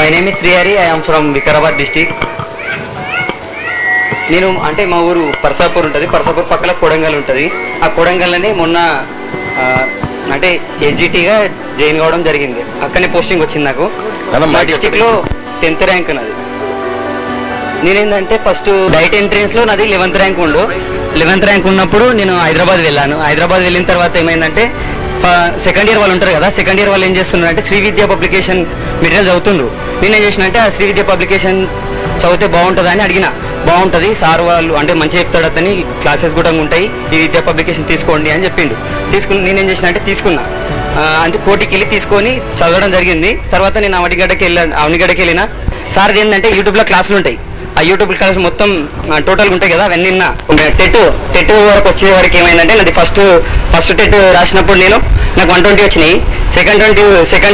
My name is Srihari. I am from Vikarabad district. నేను అంటే మా ఊరు పరసాపూర్ ఉంటుంది. పరసాపూర్ పక్కన కొడంగల్ ఉంటుంది. ఆ కొడంగల్లోనే మొన్న అంటే ఎస్జిటిగా జాయిన్ కావడం జరిగింది. అక్కడనే పోస్టింగ్ వచ్చింది నాకు. మా డిస్టిక్లో 10th ర్యాంక్ నాది. నేనేంటంటే ఫస్ట్ డైట్ ఎంట్రెన్స్లో నాది 11th ర్యాంక్ ఉండు. 11th ర్యాంక్ ఉన్నప్పుడు నేను హైదరాబాద్ వెళ్ళాను. హైదరాబాద్ వెళ్ళిన తర్వాత ఏమైందంటే సెకండ్ ఇయర్ వాళ్ళు ఉంటారు కదా, సెకండ్ ఇయర్ వాళ్ళు ఏం చేస్తున్నారంటే శ్రీ విద్యా పబ్లికేషన్ మెటీరియల్ చదువుతుండ్రు. నేనేం చేసిన అంటే ఆ శ్రీ విద్యా పబ్లికేషన్ చదివితే బాగుంటుంది అని అడిగిన. బాగుంటుంది సార్ వాళ్ళు అంటే మంచిగా చెప్తాడు, అతని క్లాసెస్ కూడా ఉంటాయి, ఈ విద్యా పబ్లికేషన్ తీసుకోండి అని చెప్పిండు. నేనేం చేసిన అంటే తీసుకున్నా. అంటే కోటికి వెళ్ళి తీసుకొని చదవడం జరిగింది. తర్వాత నేను అవనిగడ్డకి వెళ్ళిన. సార్ది ఏంటంటే యూట్యూబ్లో క్లాసులు ఉంటాయి. ఆ యూట్యూబ్ క్లాస్ మొత్తం టోటల్గా ఉంటాయి కదా, అవన్నీ టెట్ వరకు వచ్చే వరకు ఏమైందంటే నాది ఫస్ట్ టెట్ రాసినప్పుడు నాకు 120 వచ్చినాయి. సెకండ్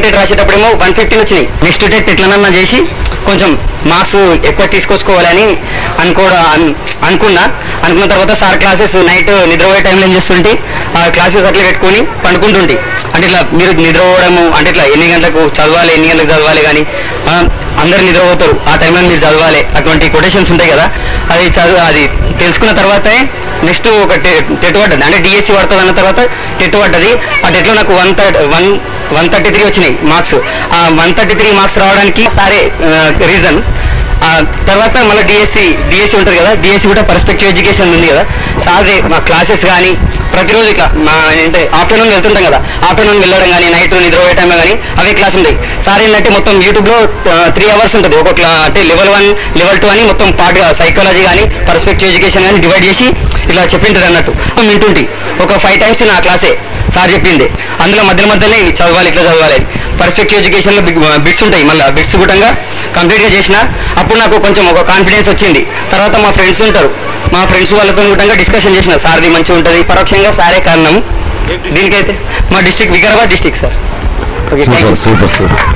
టెట్ రాసేటప్పుడేమో 115 వచ్చినాయి. నెక్స్ట్ టెట్ ఎట్లనన్నా చేసి కొంచెం మార్క్స్ ఎక్కువ తీసుకొచ్చుకోవాలని అనుకున్న తర్వాత సార్ క్లాసెస్ నైట్ నిద్రపోయే టైంలో ఏం చేస్తుంటే ఆ క్లాసెస్ అట్లా పెట్టుకొని పండుకుంటుంటే, అంటే ఇట్లా మీరు నిద్రపోవడము అంటే ఇట్లా ఎన్ని గంటలకు చదవాలి కానీ అందరు నిద్రపోతారు, ఆ టైంలో మీరు చదవాలి, అటువంటి కొటేషన్స్ ఉంటాయి కదా, అది తెలుసుకున్న తర్వాతే నెక్స్ట్ ఒక టెట్ పడ్డది. అంటే డిఎస్సి పడుతుంది అన్న తర్వాత టెట్ పడ్డది. ఆ టెట్లో నాకు 133 వచ్చినాయి మార్క్స్. ఆ 133 మార్క్స్ రావడానికి సారే రీజన్. తర్వాత మళ్ళీ డిఎస్సి ఉంటుంది కదా, డిఎస్సి కూడా పర్స్పెక్టివ్ ఎడ్యుకేషన్ ఉంది కదా, సార్ మా క్లాసెస్ కానీ ప్రతిరోజు ఇట్లా అంటే ఆఫ్టర్నూన్ వెళ్తుంటాం కదా, ఆఫ్టర్నూన్ వెళ్ళడం కానీ నైట్ నిద్రపోయే టైంలో కానీ అవే క్లాస్ ఉంటాయి. సార్ ఏంటంటే మొత్తం యూట్యూబ్లో 3 hours ఉంటుంది ఒక్కొక్క, అంటే లెవెల్ 1 లెవెల్ 2 అని మొత్తం పార్ట్గా సైకాలజీ కానీ పర్స్పెక్టివ్ ఎడ్యుకేషన్ కానీ డివైడ్ చేసి ఇట్లా చెప్పింటారు అన్నట్టు. వింటుంటే ఒక 5 times నా క్లాసే సార్ చెప్పింది. అందులో మధ్యలో ఇట్లా చదవాలి. పర్స్పెక్టివ్ ఎడ్యుకేషన్లో బిట్స్ ఉంటాయి, మళ్ళీ బిట్స్ కూడా కంప్లీట్గా చేసిన. అప్పుడు నాకు కొంచెం ఒక కాన్ఫిడెన్స్ వచ్చింది. తర్వాత మా ఫ్రెండ్స్ ఉంటారు, మా ఫ్రెండ్స్ వాళ్ళతో కూడా డిస్కషన్ చేసిన. సార్ది మంచిగా ఉంటుంది, పరోక్షంగా సారే కారణం దీనికైతే. మా district Vikarabad district sir. Okay, super.